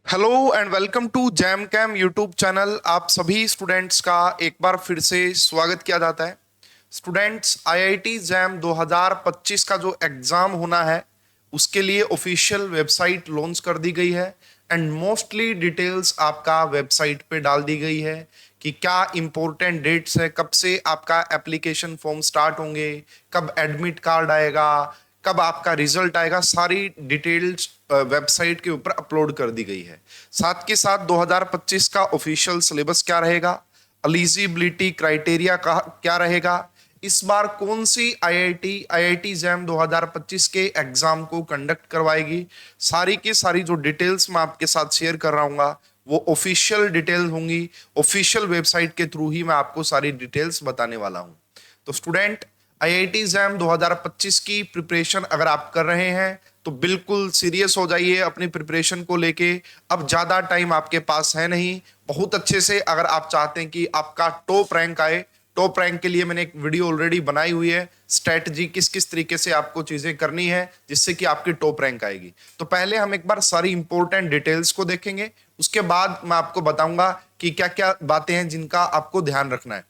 Hello and welcome to JAM cam YouTube channel. आप सभी students का एक बार फिर से स्वागत किया जाता है। स्टूडेंट्स, आईआईटी जैम 2025 का जो एग्जाम होना है उसके लिए ऑफिशियल वेबसाइट लॉन्च कर दी गई है एंड मोस्टली डिटेल्स आपका वेबसाइट पे डाल दी गई है कि क्या इंपॉर्टेंट डेट्स है, कब से आपका एप्लीकेशन फॉर्म स्टार्ट होंगे, कब एडमिट कार्ड आएगा, कब आपका रिजल्ट आएगा। सारी डिटेल्स वेबसाइट के ऊपर अपलोड कर दी गई है। साथ के साथ 2025 का ऑफिशियल सिलेबस क्या रहेगा, एलिजिबिलिटी क्राइटेरिया का क्या रहेगा, इस बार कौन सी आईआईटी जैम 2025 के एग्जाम को कंडक्ट करवाएगी, सारी की सारी जो डिटेल्स मैं आपके साथ शेयर कर रहा हूँ वो ऑफिशियल डिटेल्स होंगी। ऑफिशियल वेबसाइट के थ्रू ही मैं आपको सारी डिटेल्स बताने वाला हूँ। तो स्टूडेंट, आईआईटी एग्जाम 2025 की प्रिपरेशन अगर आप कर रहे हैं तो बिल्कुल सीरियस हो जाइए अपनी प्रिपरेशन को लेके। अब ज्यादा टाइम आपके पास है नहीं। बहुत अच्छे से अगर आप चाहते हैं कि आपका टॉप रैंक आए, टॉप रैंक के लिए मैंने एक वीडियो ऑलरेडी बनाई हुई है, स्ट्रेटजी किस किस तरीके से आपको चीजें करनी है जिससे कि आपकी टॉप रैंक आएगी। तो पहले हम एक बार सारी इंपॉर्टेंट डिटेल्स को देखेंगे, उसके बाद मैं आपको बताऊंगा कि क्या क्या बातें हैं जिनका आपको ध्यान रखना है।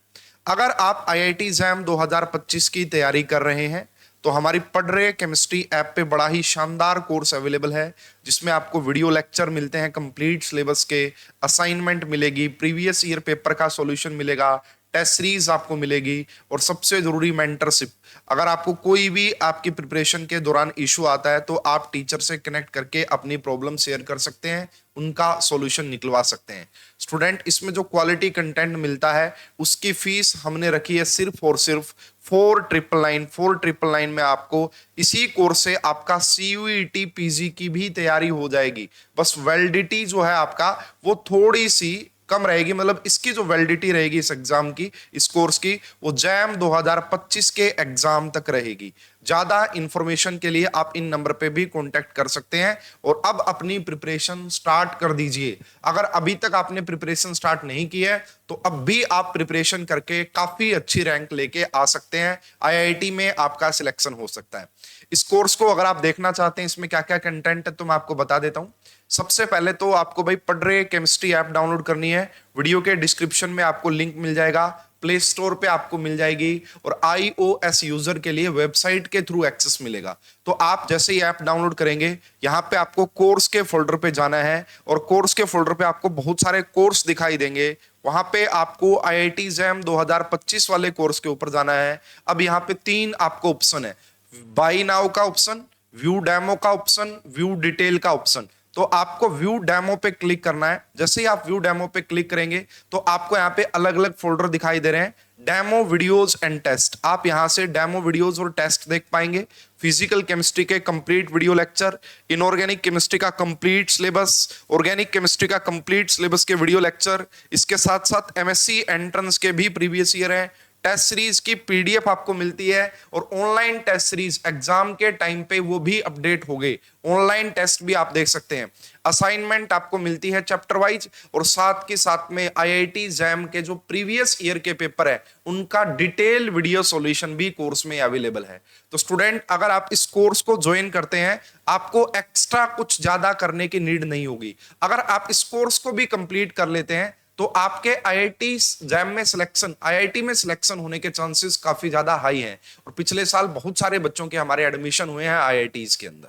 अगर आप आईआईटी एग्जाम 2025 की तैयारी कर रहे हैं तो हमारी पढ़ रहे केमिस्ट्री ऐप पे बड़ा ही शानदार कोर्स अवेलेबल है जिसमें आपको वीडियो लेक्चर मिलते हैं, कंप्लीट सिलेबस के असाइनमेंट मिलेगी, प्रीवियस ईयर पेपर का सॉल्यूशन मिलेगा, टेस्ट सीरीज आपको मिलेगी और सबसे जरूरी मेंटरशिप। अगर आपको कोई भी आपकी प्रिपरेशन के दौरान इशू आता है तो आप टीचर से कनेक्ट करके अपनी प्रॉब्लम शेयर कर सकते हैं, उनका सॉल्यूशन निकलवा सकते हैं। स्टूडेंट, इसमें जो क्वालिटी कंटेंट मिलता है उसकी फीस हमने रखी है सिर्फ और सिर्फ 4,999 में। आपको इसी कोर्स से आपका सीयूईटी पीजी की भी तैयारी हो जाएगी। बस वैलिडिटी जो है आपका वो थोड़ी सी कम रहेगी, मतलब इसकी जो वैलिडिटी रहेगी इस एग्जाम की, इस कोर्स की, वो जैम 2025 के एग्जाम तक रहेगी। ज्यादा इंफॉर्मेशन के लिए आप इन नंबर पे भी कांटेक्ट कर सकते हैं और अब अपनी प्रिपरेशन स्टार्ट कर दीजिए। अगर अभी तक आपने प्रिपरेशन स्टार्ट नहीं की है तो अब भी आप प्रिपरेशन करके काफी अच्छी रैंक लेके आ सकते हैं, आईआईटी में आपका सिलेक्शन हो सकता है। इस कोर्स को अगर आप देखना चाहते हैं इसमें क्या क्या कंटेंट है तो मैं आपको बता देता हूं। सबसे पहले तो आपको भाई पढ़ रहे केमिस्ट्री ऐप डाउनलोड करनी है। वीडियो के डिस्क्रिप्शन में आपको लिंक मिल जाएगा, प्ले स्टोर पे आपको मिल जाएगी और आईओएस यूजर के लिए वेबसाइट के थ्रू एक्सेस मिलेगा। तो आप जैसे ही ऐप डाउनलोड करेंगे यहाँ पे आपको कोर्स के फोल्डर पे जाना है और कोर्स के फोल्डर पे आपको बहुत सारे कोर्स दिखाई देंगे। वहां पे आपको आईआईटी जैम 2025 वाले कोर्स के ऊपर जाना है। अब यहाँ पे तीन आपको ऑप्शन है, बाई नाउ का ऑप्शन, व्यू डेमो का ऑप्शन, व्यू डिटेल का ऑप्शन। तो आपको व्यू डेमो पे क्लिक करना है। जैसे ही आप व्यू डेमो पे क्लिक करेंगे तो आपको यहाँ पे अलग अलग फोल्डर दिखाई दे रहे हैं, डेमो वीडियोस एंड टेस्ट। आप यहां से डेमो वीडियोस और टेस्ट देख पाएंगे। फिजिकल केमिस्ट्री के complete video lecture, inorganic chemistry का कंप्लीट सिलेबस, ऑर्गेनिक केमिस्ट्री का कंप्लीट सिलेबस के वीडियो लेक्चर, इसके साथ साथ एमएससी एंट्रेंस के भी प्रीवियस ईयर है। टेस्ट सीरीज की पीडीएफ आपको मिलती है और ऑनलाइन टेस्ट सीरीज एग्जाम के टाइम पे वो भी अपडेट हो गए, ऑनलाइन टेस्ट भी आप देख सकते हैं। असाइनमेंट आपको मिलती है चैप्टर वाइज और साथ के साथ में आईआईटी जैम के जो प्रीवियस ईयर के पेपर है उनका डिटेल वीडियो सॉल्यूशन भी कोर्स में अवेलेबल है। तो स्टूडेंट, अगर आप इस कोर्स को ज्वाइन करते हैं आपको एक्स्ट्रा कुछ ज्यादा करने की नीड नहीं होगी। अगर आप इस कोर्स को भी कंप्लीट कर लेते हैं तो आपके आईआईटी जैम में सिलेक्शन, आईआईटी में सिलेक्शन होने के चांसेस काफी ज्यादा हाई हैं और पिछले साल बहुत सारे बच्चों के हमारे एडमिशन हुए हैं आईआईटीज के अंदर।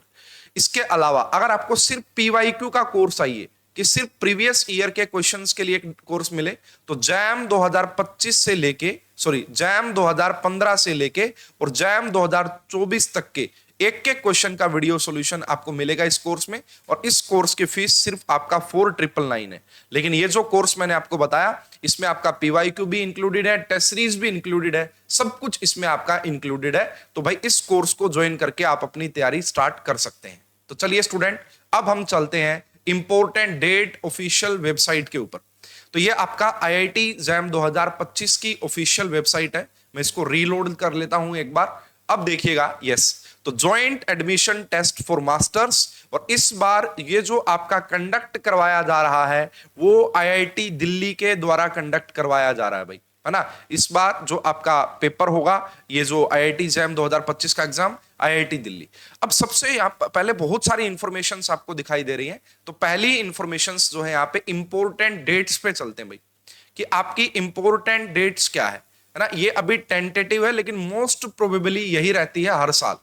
इसके अलावा अगर आपको सिर्फ पीवाईक्यू का कोर्स चाहिए कि सिर्फ प्रीवियस ईयर के क्वेश्चंस के लिए कोर्स मिले तो जैम 2025 से लेके जैम 2015 से लेके और जैम 2024 तक के एक एक क्वेश्चन का वीडियो सॉल्यूशन आपको मिलेगा इस कोर्स में। और इस कोर्स की फीस सिर्फ आपका 4,999 है। लेकिन ये जो कोर्स मैंने आपको बताया इसमें आपका पीवाईक्यू भी इंक्लूडेड है, टेस्ट सीरीज भी इंक्लूडेड है, सब कुछ इसमें आपका इंक्लूडेड है। तो भाई इस कोर्स को ज्वाइन करके आप अपनी तैयारी स्टार्ट कर सकते हैं। तो चलिए स्टूडेंट, अब हम चलते हैं इंपॉर्टेंट डेट ऑफिशियल वेबसाइट के ऊपर। तो ये आपका आईआईटी जैम 2025 की ऑफिशियल वेबसाइट है। मैं इसको रीलोड कर लेता हूं एक बार। अब देखिएगा, यस, तो joint admission test for masters, और इस बार ये जो आपका कंडक्ट करवाया जा रहा है वो आईआईटी दिल्ली के द्वारा कंडक्ट करवाया जा रहा है भाई। है ना। इस बार जो आपका पेपर होगा, ये जो आईआईटी जैम 2025 का एग्जाम, आईआईटी दिल्ली। अब सबसे यहाँ पहले बहुत सारी इंफॉर्मेशंस आपको दिखाई दे रही हैं, तो पहली इंफॉर्मेशंस जो है यहाँ पे इंपॉर्टेंट डेट्स पे चलते हैं भाई, कि आपकी इंपॉर्टेंट डेट्स क्या है ना। ये अभी टेंटेटिव है, लेकिन मोस्ट प्रोबेबली यही रहती है हर साल,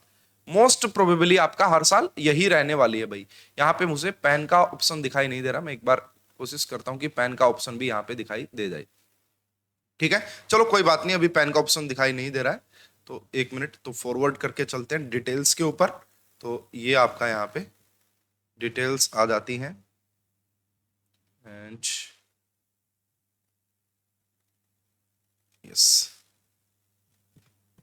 मोस्ट प्रोबेबली आपका हर साल यही रहने वाली है भाई। यहाँ पे मुझे पेन का ऑप्शन दिखाई नहीं दे रहा, मैं एक बार कोशिश करता हूं कि पेन का ऑप्शन भी यहाँ पे दिखाई दे जाए। ठीक है, चलो कोई बात नहीं, अभी पेन का ऑप्शन दिखाई नहीं दे रहा है, तो एक मिनट, तो फॉरवर्ड करके चलते हैं डिटेल्स के ऊपर। तो ये आपका यहाँ पे डिटेल्स आ जाती हैं, एंड यस,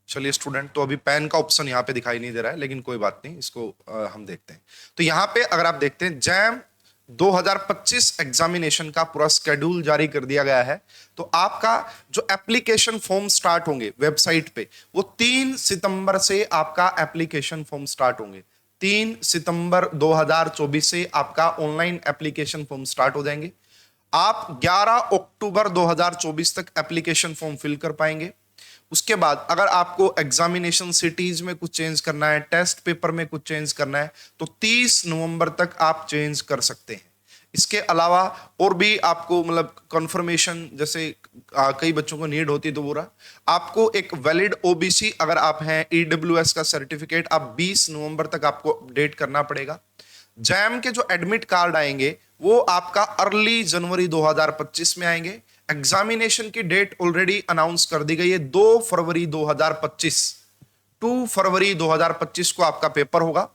चलिए स्टूडेंट, तो अभी पेन का ऑप्शन यहाँ पे दिखाई नहीं दे रहा है, लेकिन कोई बात नहीं, इसको हम देखते हैं। तो यहाँ पे अगर आप देखते हैं, जैम 2025 एग्जामिनेशन का पूरा शेड्यूल जारी कर दिया गया है। तो आपका जो एप्लीकेशन फॉर्म स्टार्ट होंगे वेबसाइट पे, वो 3 सितंबर से आपका एप्लीकेशन फॉर्म स्टार्ट होंगे। 3 सितंबर 2024 से आपका ऑनलाइन एप्लीकेशन फॉर्म स्टार्ट हो जाएंगे। आप 11 अक्टूबर 2024 तक एप्लीकेशन फॉर्म फिल कर पाएंगे। उसके बाद अगर आपको एग्जामिनेशन सिटीज में कुछ चेंज करना है, टेस्ट पेपर में कुछ चेंज करना है, तो 30 नवंबर तक आप चेंज कर सकते हैं। इसके अलावा और भी आपको मतलब कंफर्मेशन, जैसे कई बच्चों को नीड होती है, तो बोला आपको एक वैलिड ओबीसी अगर आप हैं, ईडब्ल्यूएस का सर्टिफिकेट आप 20 नवंबर तक आपको अपडेट करना पड़ेगा। जैम के जो एडमिट कार्ड आएंगे वो आपका अर्ली जनवरी 2025 में आएंगे। एग्जामिनेशन की डेट ऑलरेडी अनाउंस कर दी गई है, 2 फरवरी 2025। 2 फरवरी 2025 को आपका पेपर होगा।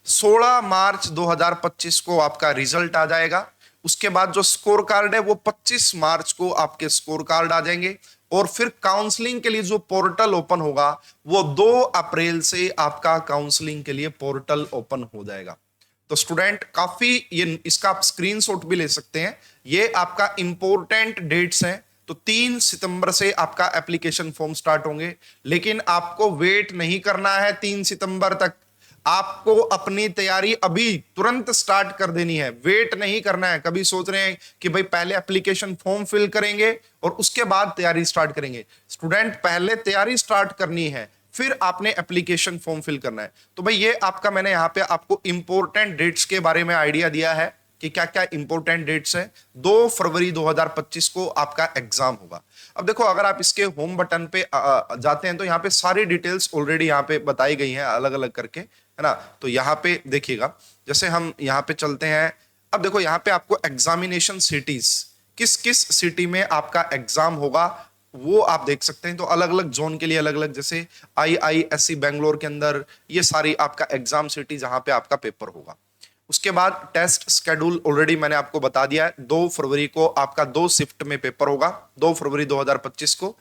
16 मार्च 2025 को आपका रिजल्ट आ जाएगा। उसके बाद जो स्कोर कार्ड है वो 25 मार्च को आपके स्कोर कार्ड आ जाएंगे, और फिर काउंसलिंग के लिए जो पोर्टल ओपन होगा वो 2 अप्रैल से आपका काउंसलिंग के लिए पोर्टल ओपन हो जाएगा। तो स्टूडेंट काफी, ये इसका आप स्क्रीनशॉट भी ले सकते हैं, ये आपका इंपॉर्टेंट डेट्स हैं। तो 3 सितंबर से आपका एप्लीकेशन फॉर्म स्टार्ट होंगे, लेकिन आपको वेट नहीं करना है 3 सितंबर तक। आपको अपनी तैयारी अभी तुरंत स्टार्ट कर देनी है, वेट नहीं करना है। कभी सोच रहे हैं कि भाई पहले एप्लीकेशन फॉर्म फिल करेंगे और उसके बाद तैयारी स्टार्ट करेंगे। स्टूडेंट, पहले तैयारी स्टार्ट करनी है, फिर आपने एप्लीकेशन फॉर्म फिल करना है। तो भाई ये आपका, मैंने यहाँ पे आपको इंपॉर्टेंट डेट्स के बारे में आइडिया दिया है कि क्या क्या इंपॉर्टेंट डेट्स है। 2 फरवरी 2025 को आपका एग्जाम होगा। अब देखो, अगर आप इसके होम बटन पे जाते हैं, तो यहाँ पे सारी डिटेल्स ऑलरेडी यहाँ पे बताई गई हैं अलग अलग करके, है ना। तो यहाँ पे देखिएगा, जैसे हम यहाँ पे चलते हैं, अब देखो यहाँ पे आपको एग्जामिनेशन सिटीज, किस किस सिटी में आपका एग्जाम होगा वो आप देख सकते हैं। तो अलग अलग जोन के लिए अलग अलग, जैसे IISc बेंगलोर के अंदर ये सारी आपका एग्जाम सिटी जहां पे आपका पेपर होगा। उसके बाद टेस्ट शेड्यूल ऑलरेडी मैंने आपको बता दिया है। 2 फरवरी को आपका 2 शिफ्ट में पेपर होगा। 2 फरवरी 2025 को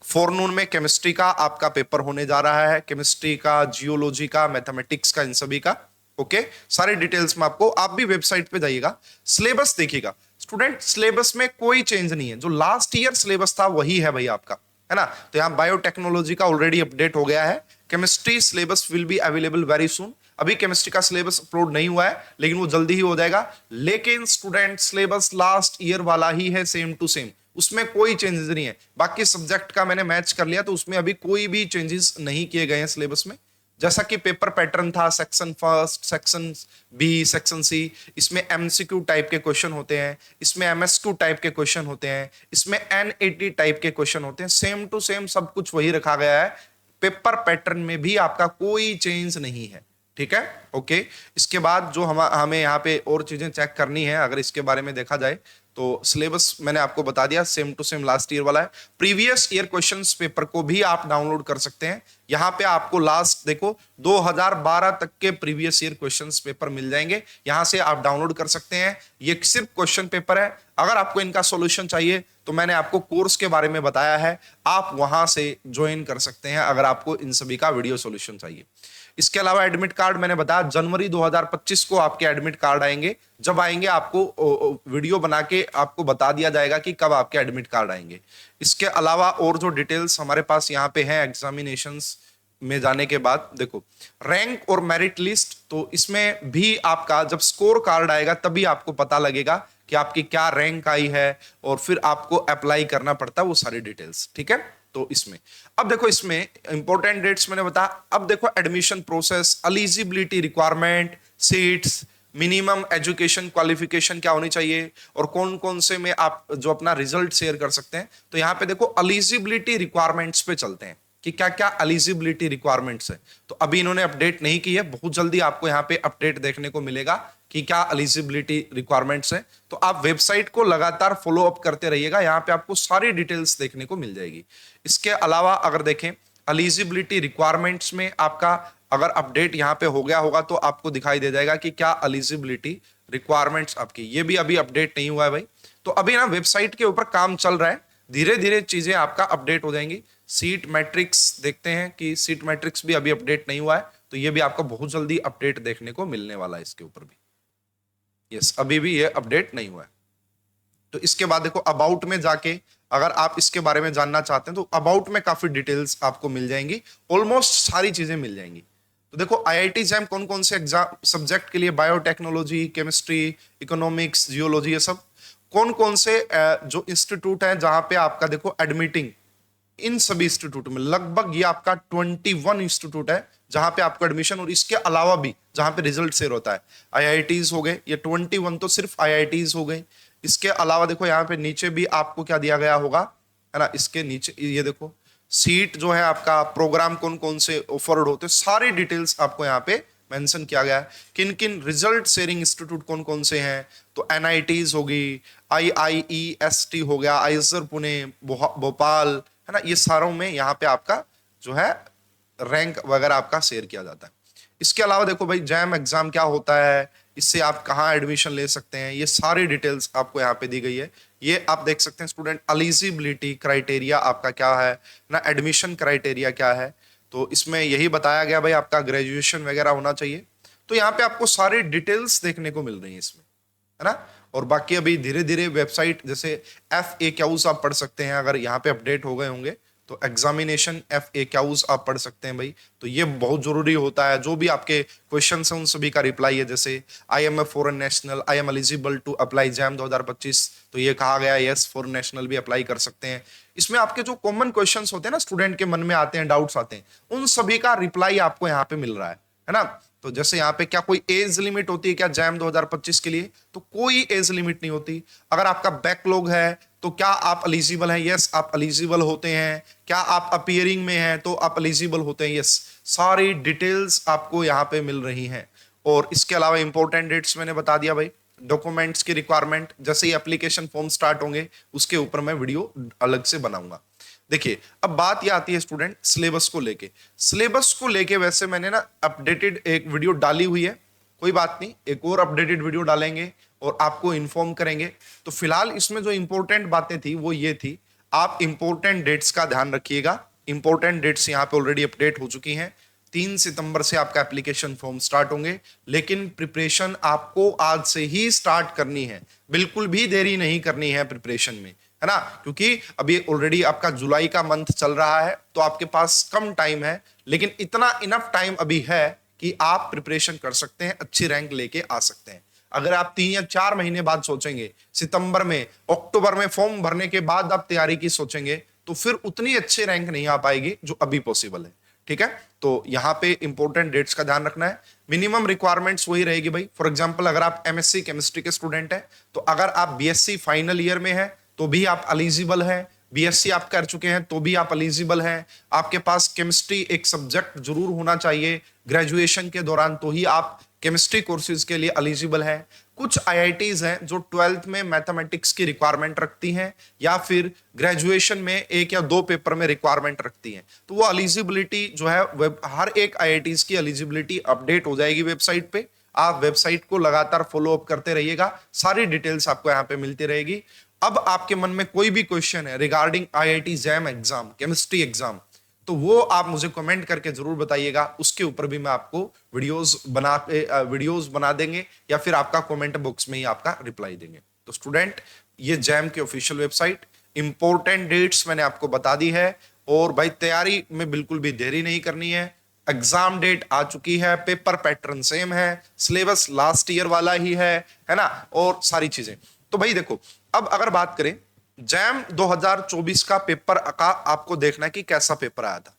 फॉरनून में केमिस्ट्री का आपका पेपर होने जा रहा है, केमिस्ट्री का, जियोलॉजी का, मैथमेटिक्स का, इन सभी का। ओके, सारी डिटेल्स में आपको, आप भी वेबसाइट पे जाइएगा, सिलेबस देखिएगा। स्टूडेंट, सिलेबस में कोई चेंज नहीं है, जो लास्ट ईयर सिलेबस था वही है भाई आपका, है ना। तो यहाँ बायोटेक्नोलॉजी का ऑलरेडी अपडेट हो गया है। Chemistry syllabus will be available very soon. अभी केमिस्ट्री का सिलेबस अपलोड नहीं हुआ है, लेकिन वो जल्दी ही हो जाएगा। लेकिन स्टूडेंट, सिलेबस लास्ट ईयर वाला ही है, सेम टू सेम, उसमें कोई चेंजेस नहीं है। बाकी सब्जेक्ट का मैंने मैच कर लिया, तो उसमें अभी कोई भी चेंजेस नहीं किए गए हैं सिलेबस में। जैसा कि पेपर पैटर्न था, section first, section B, section C, इसमें एमसीक्यू टाइप के क्वेश्चन होते हैं, इसमें एमएसक्यू टाइप के क्वेश्चन होते हैं, इसमें एनईटी टाइप के क्वेश्चन होते हैं। सेम टू सेम सब कुछ वही रखा गया है। पेपर पैटर्न में भी आपका कोई चेंज नहीं है, ठीक है। ओके, इसके बाद जो हमें यहाँ पे और चीजें चेक करनी है, अगर इसके बारे में देखा जाए, तो सिलेबस मैंने आपको बता दिया, same to same last year वाला है। प्रीवियस ईयर क्वेश्चंस पेपर को भी आप डाउनलोड कर सकते हैं। यहाँ पे आपको लास्ट देखो 2012 तक के प्रीवियस ईयर क्वेश्चंस पेपर मिल जाएंगे, यहाँ से आप डाउनलोड कर सकते हैं। ये सिर्फ क्वेश्चन पेपर है। अगर आपको इनका सॉल्यूशन चाहिए तो मैंने आपको कोर्स के बारे में बताया है, आप वहां से ज्वाइन कर सकते हैं अगर आपको इन सभी का वीडियो सॉल्यूशन चाहिए। इसके अलावा एडमिट कार्ड मैंने बताया, जनवरी 2025 को आपके एडमिट कार्ड आएंगे। जब आएंगे आपको वीडियो बना के आपको बता दिया जाएगा कि कब आपके एडमिट कार्ड आएंगे। इसके अलावा और जो डिटेल्स हमारे पास यहाँ पे हैं एग्जामिनेशंस में जाने के बाद देखो रैंक और मेरिट लिस्ट, तो इसमें भी आपका जब स्कोर कार्ड आएगा तभी आपको पता लगेगा कि आपकी क्या रैंक आई है, और फिर आपको अप्लाई करना पड़ता है वो सारी डिटेल्स, ठीक है। तो इसमें अब देखो, इसमें इंपॉर्टेंट डेट्स मैंने बताया। अब देखो admission process, eligibility requirement, seats, minimum education qualification क्या होनी चाहिए, और कौन कौन से में आप जो अपना रिजल्ट शेयर कर सकते हैं। तो यहां पे देखो एलिजिबिलिटी रिक्वायरमेंट्स पे चलते हैं कि क्या क्या एलिजिबिलिटी रिक्वायरमेंट्स है। तो अभी इन्होंने अपडेट नहीं की है, बहुत जल्दी आपको यहाँ पे अपडेट देखने को मिलेगा कि क्या एलिजिबिलिटी रिक्वायरमेंट्स है। तो आप वेबसाइट को लगातार फॉलो अप करते रहिएगा, यहाँ पे आपको सारी डिटेल्स देखने को मिल जाएगी। इसके अलावा अगर देखें एलिजिबिलिटी रिक्वायरमेंट्स में आपका अगर अपडेट यहाँ पे हो गया होगा तो आपको दिखाई दे जाएगा कि क्या एलिजिबिलिटी रिक्वायरमेंट्स आपकी, ये भी अभी अपडेट नहीं हुआ है भाई। तो अभी ना वेबसाइट के ऊपर काम चल रहा है, धीरे धीरे चीजें आपका अपडेट हो जाएंगी। सीट मैट्रिक्स देखते हैं कि सीट मैट्रिक्स भी अभी अपडेट नहीं हुआ है, तो ये भी आपको बहुत जल्दी अपडेट देखने को मिलने वाला है इसके ऊपर भी। यस, अभी भी ये अपडेट नहीं हुआ है। तो इसके बाद देखो अबाउट में जाके अगर आप इसके बारे में जानना चाहते हैं तो अबाउट में काफी डिटेल्स आपको मिल जाएंगी, ऑलमोस्ट सारी चीजें मिल जाएंगी। तो देखो आईआईटी जैम कौन कौन से एग्जाम सब्जेक्ट के लिए, बायोटेक्नोलॉजी, केमिस्ट्री, इकोनॉमिक्स, जियोलॉजी, ये सब कौन कौन से जो इंस्टीट्यूट है जहां पे आपका देखो एडमिटिंग, इन सभी इंस्टीट्यूट में लगभग ये आपका 21 इंस्टीट्यूट है जहां पे आपको एडमिशन, और इसके अलावा भी जहां पे रिजल्ट शेयर होता है। आईआईटीज हो गए, ये 21 तो सिर्फ आईआईटीज हो गए। इसके अलावा देखो यहाँ पे नीचे भी आपको क्या दिया गया होगा, है ना, इसके नीचे ये देखो सीट जो है आपका, प्रोग्राम कौन कौन से ऑफर्ड होते हैं, सारी डिटेल्स आपको यहाँ पे मेंशन किया गया है। किन किन रिजल्ट शेयरिंग इंस्टीट्यूट कौन कौन से हैं, तो एनआईटीज होगी, आईआईईएसटी हो गया, आइजर पुणे, भोपाल, है ना, ये सारों में यहाँ पे आपका जो है रैंक वगैरह आपका शेयर किया जाता है। इसके अलावा देखो भाई जैम एग्जाम क्या होता है, इससे आप कहाँ एडमिशन ले सकते हैं, ये सारी डिटेल्स आपको यहाँ पे दी गई है। ये आप देख सकते हैं स्टूडेंट, एलिजिबिलिटी क्राइटेरिया आपका क्या है ना, एडमिशन क्राइटेरिया क्या है। तो इसमें यही बताया गया भाई आपका ग्रेजुएशन वगैरह होना चाहिए। तो यहाँ पे आपको सारी डिटेल्स देखने को मिल रही है इसमें, है ना। और बाकी अभी धीरे धीरे वेबसाइट जैसे FAQs आप पढ़ सकते हैं, अगर यहाँ पे अपडेट हो गए होंगे तो एग्जामिनेशन FAQs आप पढ़ सकते हैं भाई। तो ये बहुत जरूरी होता है, जो भी आपके क्वेश्चन हैं उन सभी का रिप्लाई है। जैसे I am a foreign national, I am eligible to apply JAM 2025, तो ये कहा गया यस फॉरेन नेशनल भी अप्लाई कर सकते हैं। इसमें आपके जो कॉमन क्वेश्चंस होते हैं ना, स्टूडेंट के मन में आते हैं, डाउट्स आते हैं, उन सभी का रिप्लाई आपको यहाँ पे मिल रहा है ना। तो जैसे यहाँ पे क्या कोई एज लिमिट होती है क्या जैम 2025 के लिए, तो कोई एज लिमिट नहीं होती। अगर आपका बैकलॉग है तो क्या आप एलिजिबल हैं, यस आप एलिजिबल होते हैं। क्या आप अपीयरिंग में हैं तो आप एलिजिबल होते हैं, यस। सारी डिटेल्स आपको यहाँ पे मिल रही हैं। और इसके अलावा इंपॉर्टेंट डेट्स मैंने बता दिया भाई। डॉक्यूमेंट्स की रिक्वायरमेंट, जैसे ही एप्लीकेशन फॉर्म स्टार्ट होंगे उसके ऊपर मैं वीडियो अलग से बनाऊंगा। देखिए अब बात यह आती है स्टूडेंट सिलेबस को लेके। सिलेबस को लेके वैसे मैंने ना अपडेटेड एक वीडियो डाली हुई है, कोई बात नहीं, एक और अपडेटेड वीडियो डालेंगे और आपको इन्फॉर्म करेंगे। तो फिलहाल इसमें जो इंपॉर्टेंट बातें थी वो ये थी, आप इंपॉर्टेंट डेट्स का ध्यान रखिएगा। इंपॉर्टेंट डेट्स यहाँ पे ऑलरेडी अपडेट हो चुकी हैं। 3 सितंबर से आपका एप्लीकेशन फॉर्म स्टार्ट होंगे, लेकिन प्रिपरेशन आपको आज से ही स्टार्ट करनी है, बिल्कुल भी देरी नहीं करनी है प्रिपरेशन में, है ना। क्योंकि अभी ऑलरेडी आपका जुलाई का मंथ चल रहा है, तो आपके पास कम टाइम है, लेकिन इतना इनफ टाइम अभी है कि आप प्रिपरेशन कर सकते हैं, अच्छी रैंक लेके आ सकते हैं। अगर आप 3 या 4 महीने बाद सोचेंगे, सितंबर में, अक्टूबर में फॉर्म भरने के बाद आप तैयारी की सोचेंगे, तो फिर उतनी अच्छी रैंक नहीं आ पाएगी जो अभी पॉसिबल है, ठीक है। तो यहाँ पे इंपॉर्टेंट डेट्स का ध्यान रखना है। मिनिमम रिक्वायरमेंट्स वही रहेगी भाई। फॉर एग्जांपल अगर आप MSc केमिस्ट्री के स्टूडेंट हैं, तो अगर आप BSc फाइनल ईयर में है तो भी आप एलिजिबल हैं। BSc आप कर चुके हैं तो भी आप एलिजिबल हैं। आपके पास केमिस्ट्री एक सब्जेक्ट जरूर होना चाहिए ग्रेजुएशन के दौरान, तो ही आप केमिस्ट्री कोर्सेज के लिए एलिजिबल है। कुछ IITs हैं जो 12th में मैथमेटिक्स की रिक्वायरमेंट रखती हैं, या फिर ग्रेजुएशन में 1 या 2 पेपर में रिक्वायरमेंट रखती हैं। तो वो एलिजिबिलिटी जो है हर एक IITs की एलिजिबिलिटी अपडेट हो जाएगी वेबसाइट पे। आप वेबसाइट को लगातार फॉलो अप करते रहिएगा, सारी डिटेल्स आपको यहाँ पे मिलती रहेगी। अब आपके मन में कोई भी क्वेश्चन है regarding IIT jam exam, chemistry exam, तो वो आप मुझे कमेंट करके जरूर बताइएगा। उसके ऊपर भी मैं आपको वीडियोस बना देंगे, या फिर आपका कमेंट बॉक्स में ही आपका रिप्लाई देंगे। तो स्टूडेंट, ये जैम की ऑफिशियल वेबसाइट, इंपॉर्टेंट डेट्स मैंने आपको बता दी है, और भाई तैयारी में बिल्कुल भी देरी नहीं करनी है। एग्जाम डेट आ चुकी है, पेपर पैटर्न सेम है, सिलेबस लास्ट ईयर वाला ही है ना, और सारी चीजें। तो भाई देखो, अब अगर बात करें जैम 2024 का पेपर का, आपको देखना है कि कैसा पेपर आया था।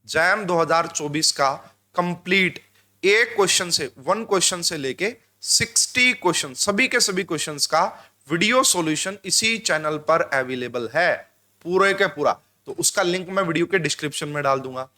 जैम 2024 का कंप्लीट एक क्वेश्चन से, वन क्वेश्चन से लेके 60 क्वेश्चन, सभी के सभी क्वेश्चंस का वीडियो सॉल्यूशन इसी चैनल पर अवेलेबल है, पूरे के पूरा। तो उसका लिंक मैं वीडियो के डिस्क्रिप्शन में डाल दूंगा।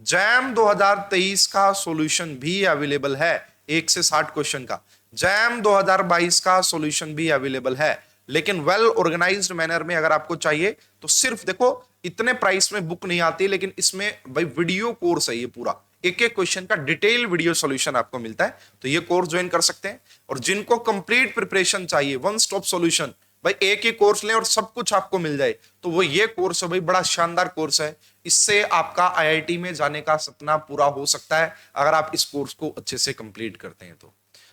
जैम 2023 का सॉल्यूशन भी अवेलेबल है, 1 से 60 क्वेश्चन का। जैम 2022 का सॉल्यूशन भी अवेलेबल है, लेकिन वेल ऑर्गेनाइज्ड मैनर में अगर आपको चाहिए तो सिर्फ देखो, इतने प्राइस में बुक नहीं आती, लेकिन इसमें भाई वीडियो कोर्स है ये पूरा, एक एक क्वेश्चन का डिटेल वीडियो सॉल्यूशन आपको मिलता है। तो ये कोर्स ज्वाइन कर सकते हैं। और जिनको कंप्लीट प्रिपरेशन चाहिए, वन स्टॉप सॉल्यूशन, भाई एक ही कोर्स लें और सब कुछ आपको मिल जाए, तो वो ये कोर्स है भाई, बड़ा शानदार कोर्स है। इससे आपका आईआईटी में जाने का सपना पूरा हो सकता है अगर आप इस कोर्स को अच्छे से कंप्लीट करते हैं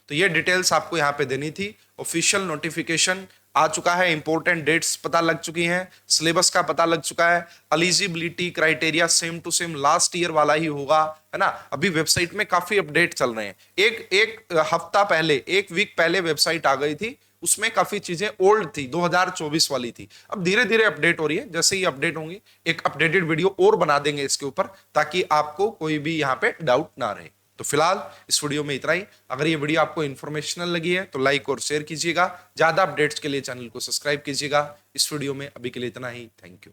तो ये डिटेल्स आपको यहां पे देनी थी। ऑफिशियल नोटिफिकेशन आ चुका है, इंपॉर्टेंट डेट्स पता लग चुकी हैं, सिलेबस का पता लग चुका है, eligibility criteria same to same last year वाला ही होगा, है ना। अभी वेबसाइट में काफी अपडेट चल रहे हैं। एक हफ्ता पहले, एक वीक पहले वेबसाइट आ गई थी, उसमें काफी चीजें ओल्ड थी, 2024 वाली थी। अब धीरे धीरे अपडेट हो रही है, जैसे ही अपडेट होंगी एक अपडेटेड वीडियो और बना देंगे इसके ऊपर, ताकि आपको कोई भी यहाँ पे डाउट ना रहे। तो फिलहाल इस वीडियो में इतना ही। अगर ये वीडियो आपको इन्फॉर्मेशनल लगी है तो लाइक और शेयर कीजिएगा। ज्यादा अपडेट्स के लिए चैनल को सब्सक्राइब कीजिएगा। इस वीडियो में अभी के लिए इतना ही। Thank you.